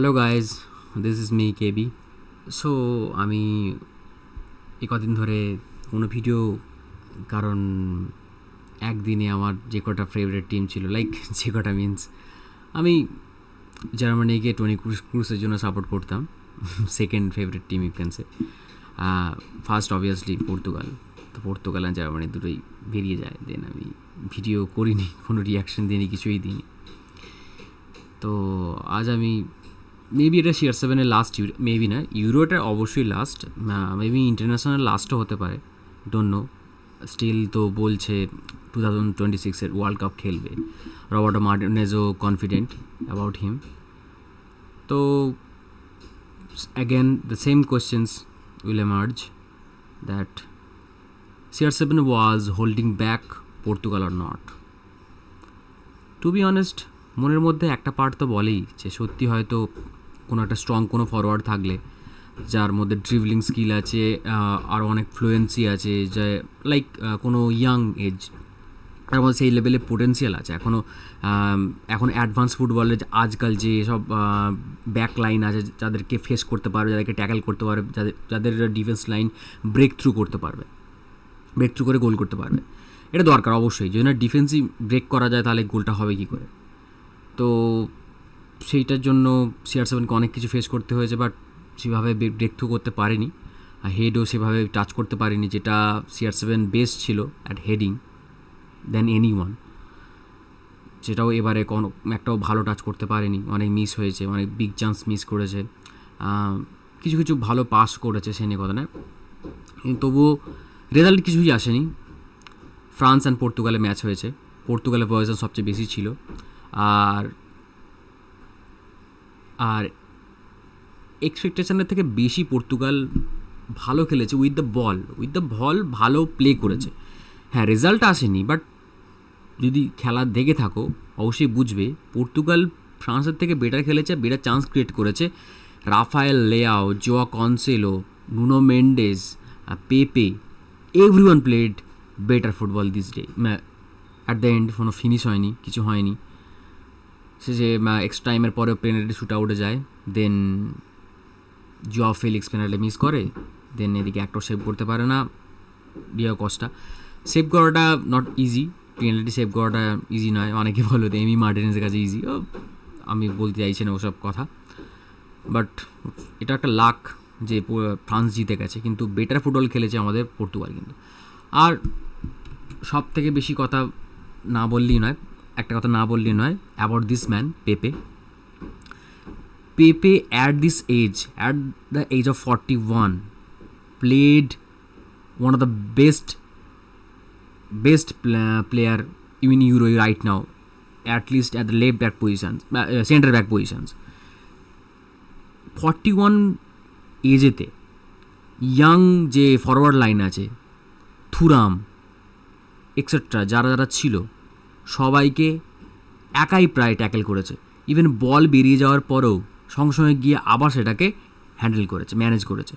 Hello guys, this is me KB. So আমি কদিন ধরে কোনো ভিডিও, কারণ একদিনে আমার যে কটা ফেভারিট টিম ছিল, লাইক যে কটা মিনস আমি জার্মানিকে টোনি ক্রুসের জন্য সাপোর্ট করতাম। Second favourite team you can say. First obviously Portugal. তো পর্তুগাল আর জার্মানি দুটোই বেরিয়ে যায়। দেন আমি ভিডিও করিনি, কোনো রিয়াকশন দিইনি, কিছুই দিইনি। তো আজ আমি মেবি এটা CR7 লাস্ট মেবি না, ইউরোটা অবশ্যই লাস্ট, মেবি ইন্টারন্যাশনাল লাস্টও হতে পারে, ডোন্ট নো। স্টিল তো বলছে 2026 ওয়ার্ল্ড কাপ খেলবে। রবার্টো মার্টিনেজও কনফিডেন্ট অ্যাবাউট হিম। তো again the same questions will emerge that CR7 was holding back Portugal আর নট। টু বি অনেস্ট, মনের মধ্যে একটা পার্ট তো বলেই যে সত্যি হয়তো কোনো একটা স্ট্রং কোনো ফরওয়ার্ড থাকলে, যার মধ্যে ড্রিবলিং স্কিল আছে, আর অনেক ফ্লুয়েন্সি আছে, যে লাইক কোনো ইয়াং এজ, তার মধ্যে সেই লেভেলে পোটেন্সিয়াল আছে এখন অ্যাডভান্স ফুটবলে আজকাল যে সব ব্যাক লাইন আছে, যাদেরকে ফেস করতে পারবে, যাদেরকে ট্যাকেল করতে পারবে, যাদের ডিফেন্স লাইন ব্রেক থ্রু করতে পারবে, ব্রেক থ্রু করে গোল করতে পারবে, এটা দরকার অবশ্যই। যদি না ডিফেন্সই ব্রেক করা যায় তাহলে গোলটা হবে কী করে? তো সেইটার জন্য CR7কে অনেক কিছু ফেস করতে হয়েছে, বাট সেভাবে ব্রেক থ্রু করতে পারেনি। হেডও সেভাবে টাচ করতে পারেনি, যেটা CR7 বেস্ট ছিল at heading than any one. সেটাও এবারে কোনো একটাও ভালো টাচ করতে পারেনি, অনেক মিস হয়েছে, অনেক বিগ চান্স মিস করেছে, কিছু কিছু ভালো পাস করেছে, সে নিয়ে কথা না। তবুও রেজাল্ট কিছুই আসেনি। ফ্রান্স অ্যান্ড পর্তুগালে ম্যাচ হয়েছে, পর্তুগালের পজিশন সবচেয়ে বেশি ছিল, আর আর এক্সপেকটেশনের থেকে বেশি পর্তুগাল ভালো খেলেছে উইথ দ্য বল ভালো প্লে করেছে। হ্যাঁ, রেজাল্ট আসেনি, বাট যদি খেলা দেখে থাকো অবশ্যই বুঝবে পর্তুগাল ফ্রান্সের থেকে বেটার খেলেছে, বেটার চান্স ক্রিয়েট করেছে। রাফায়েল লেয়াও, জোয়া কনসেলো, নুনো মেন্ডেস, পেপে, everyone played better football this day. At the end কোনো ফিনিশ হয়নি, কিছু হয়নি। সে যে এক্সট্রা টাইমের পরেও পেনাল্টি শ্যুট আউটে যায়, দেন জোয়া ফেলিক্স পেনাল্টি মিস করে, দেন এদিকে একটাও সেভ করতে পারে না ডিয়াগো কস্টা। সেভ করাটা নট ইজি, পেনাল্টি সেভ করাটা ইজি নয়। অনেকে বলো এমি মার্টিনেজের কাছে ইজি, আমি বলতে চাইছি না ওসব কথা, বাট এটা একটা লাক যে ফ্রান্স জিতে গেছে, কিন্তু বেটার ফুটবল খেলেছে আমাদের পর্তুগাল কিন্তু। আর সব থেকে বেশি কথা না বললেই নয়, একটা কথা না বললেই নয়, অ্যাবাউট দিস ম্যান পেপে at this age, at the age of 41, played one of the best player in Euro right now, at least at the left back positions, center back positions. 41 এজেতে young যে forward line আছে, Thuram etcetera, যারা যারা ছিল সবাইকে একাই প্রায় tackle করেছে। Even বল বেরিয়ে যাওয়ার পরেও সঙ্গে সঙ্গে গিয়ে আবার সেটাকে হ্যান্ডেল করেছে, ম্যানেজ করেছে।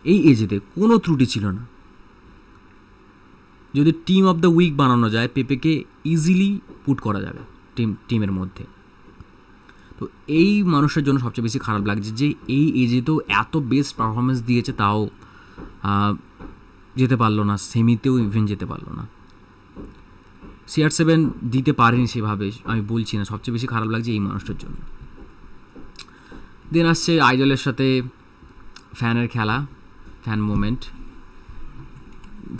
এই এজেতে কোনো ত্রুটি ছিল না। যদি টিম অফ দ্য উইক বানানো যায়, পেপেকে ইজিলি পুট করা যাবে টিমের মধ্যে। তো এই মানুষের জন্য সবচেয়ে বেশি খারাপ লাগছে যে এই এজে তো এত বেস্ট পারফরমেন্স দিয়েছে, তাও যেতে পারলো না, সেমিতেও ইভেন যেতে পারলো না। CR7 দিতে পারেনি সেভাবে, আমি বলছি না, সবচেয়ে বেশি খারাপ লাগছে এই মানুষটার জন্য। দেন আসছে আইডলের সাথে ফ্যানের খেলা, ফ্যান মোমেন্ট।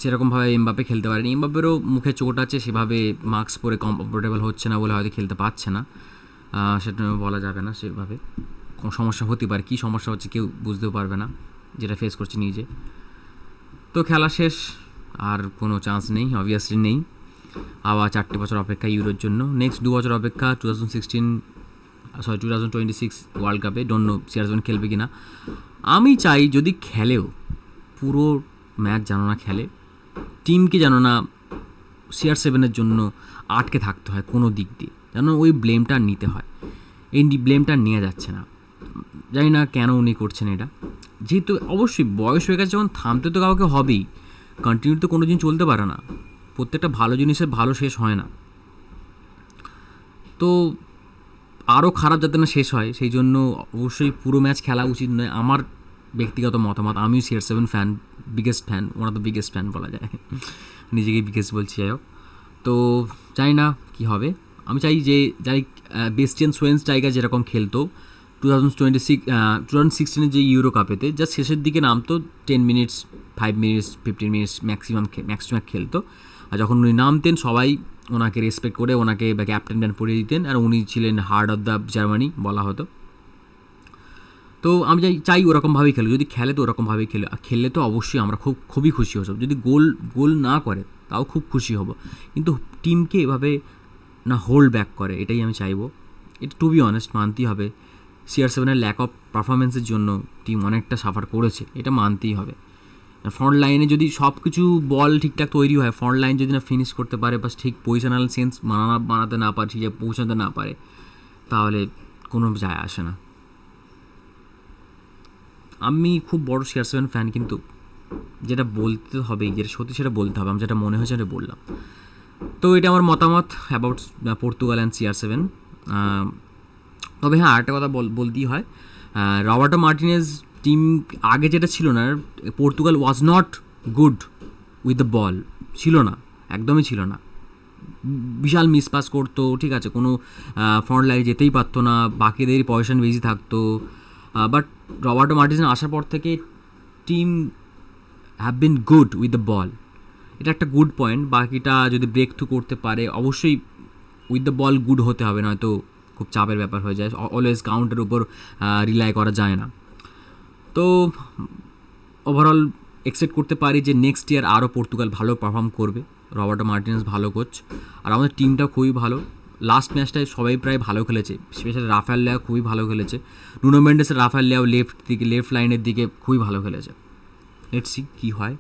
সেরকমভাবে এমবাপে খেলতে পারেনি, এমবাপেরও মুখে চোট আছে, সেভাবে মাস্ক পরে কমফোর্টেবল হচ্ছে না বলে হয়তো খেলতে পারছে না, সেটা বলা যাবে না। সেভাবে কোনো সমস্যা হতে পারে, কী সমস্যা হচ্ছে কেউ বুঝতেও পারবে না, যেটা ফেস করছে নিজে। তো খেলা শেষ, আর কোনো চান্স নেই, অবভিয়াসলি নেই। আবার 4 বছর অপেক্ষা ইউরোর জন্য, নেক্সট 2 বছর অপেক্ষা 2026 ওয়ার্ল্ড কাপে। ডোন্ট নো CR7 খেলবে কি না। আমি চাই যদি খেলেও পুরো ম্যাচ যেন না খেলে, টিমকে যেন না CR7 জন্য আটকে থাকতে হয় কোনো দিক দিয়ে, যেন ওই ব্লেমটা নিতে হয়। এই ব্লেমটা নেওয়া যাচ্ছে না, জানি না কেন উনি করছেন এটা। যেহেতু অবশ্যই বয়স হয়ে গেছে, যখন থামতে তো কাউকে হবেই, কন্টিনিউ তো কোনো দিন চলতে পারে না, প্রত্যেকটা ভালো জিনিসের ভালো শেষ হয় না। তো আরও খারাপ যাতে না শেষ হয় সেই জন্য অবশ্যই পুরো ম্যাচ খেলা উচিত নয় আমার ব্যক্তিগত মতামত। আমিও CR7 fan, biggest fan, one of the biggest fan বলা যায়, নিজেকেই বিগেস্ট বলছি। যাই হোক, তো জানি না কী হবে। আমি চাই যে যাই বেস্টিয়ান সোয়েনস্টাইগার যেরকম খেলতো 2016 যে ইউরো কাপেতে, যা শেষের দিকে নামতো 10 মিনিটস, 5 মিনিটস, 15 মিনিটস ম্যাক্সিমাম খেলতো। আর যখন উনি নামতেন সবাই ওনাকে রেসপেক্ট করে ওনাকে ক্যাপ্টেন ব্যান্ড পরিয়ে দিতেন, আর উনি ছিলেন হার্ট অফ দ্য জার্মানি বলা হতো। তো আমি চাই ওরকমভাবেই খেলো, যদি খেলে তো ওরকমভাবেই খেলে, আর খেললে তো অবশ্যই আমরা খুবই খুশি হব। যদি গোল না করে তাও খুব খুশি হব, কিন্তু টিমকে এভাবে না হোল্ড ব্যাক করে, এটাই আমি চাইবো। এটা টু বি অনেস্ট মানতেই হবে, CR7-এর ল্যাক অফ পারফরমেন্সের জন্য টিম অনেকটা সাফার করেছে, এটা মানতেই হবে। ফ্রন্ট লাইনে যদি সব কিছু বল ঠিকঠাক তৈরি হয়, ফ্রন্ট লাইন যদি না ফিনিশ করতে পারে বা ঠিক পজিশনাল সেন্স বানাতে না পারে, ঠিক পৌঁছাতে না পারে, তাহলে কোনো যায় আসে না। আমি খুব বড় CR7 ফ্যান, কিন্তু যেটা বলতে হবে, যেটা সত্যি সেটা বলতে হবে, আমি যেটা মনে হয়েছে সেটা বললাম। তো এটা আমার মতামত অ্যাবাউট পর্তুগাল অ্যান্ড CR7। তবে হ্যাঁ, আরেকটা কথা বলতেই হয়, রবার্টো মার্টিনেজ টিম আগে যেটা ছিল না, Portugal was not good with the ball, ছিল না, একদমই ছিল না। বিশাল মিসপাস করতো, ঠিক আছে, কোনো ফ্রন্ট লাইনে যেতেই পারতো না, বাকিদের পজিশন বেশি থাকতো। বাট রবার্টো মার্টিনেজ আসার পর থেকে team have been good with the ball, এটা একটা গুড পয়েন্ট। বাকিটা যদি ব্রেক থ্রু করতে পারে, অবশ্যই উইথ দ্য বল গুড হতে হবে, নয়তো খুব চাপের ব্যাপার হয়ে যায়, অলওয়েজ কাউন্টের উপর রিলাই করা যায় না। তো ওভারঅল এক্সপেক্ট করতে পারি যে নেক্সট ইয়ার আরও পর্তুগাল ভালো পারফর্ম করবে, রবার্টো মার্টিনেজ ভালো কোচ, আর আমাদের টিমটা খুবই ভালো। লাস্ট ম্যাচটায় সবাই প্রায় ভালো খেলেছে, স্পেশালি রাফায়েল লিয়াও খুবই ভালো খেলেছে, নুনো মেন্ডেসের রাফায়েল লিয়াও লেফট লাইনের দিকে খুবই ভালো খেলেছে। লেটস সি কী হয়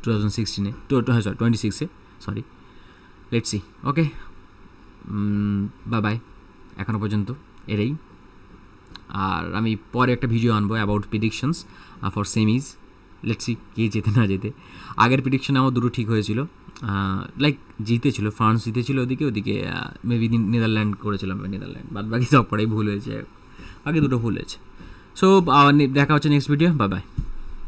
26-এ, sorry, let's see. Okay, bye এখনও পর্যন্ত এটাই। আর আমি পরে একটা ভিডিও আনবো about predictions for semis. Let's see কে যেতে না যেতে। আগের প্রেডিকশন আমার দুটো ঠিক হয়েছিল, লাইক জিতেছিল, ফ্রান্স জিতেছিল ওদিকে মেবি নেদারল্যান্ড করেছিলাম, নেদারল্যান্ড, বাকি সব পরেই ভুল হয়েছে, বাকি দুটো ভুল হয়েছে। সো দেখা হচ্ছে নেক্সট ভিডিও, বাই।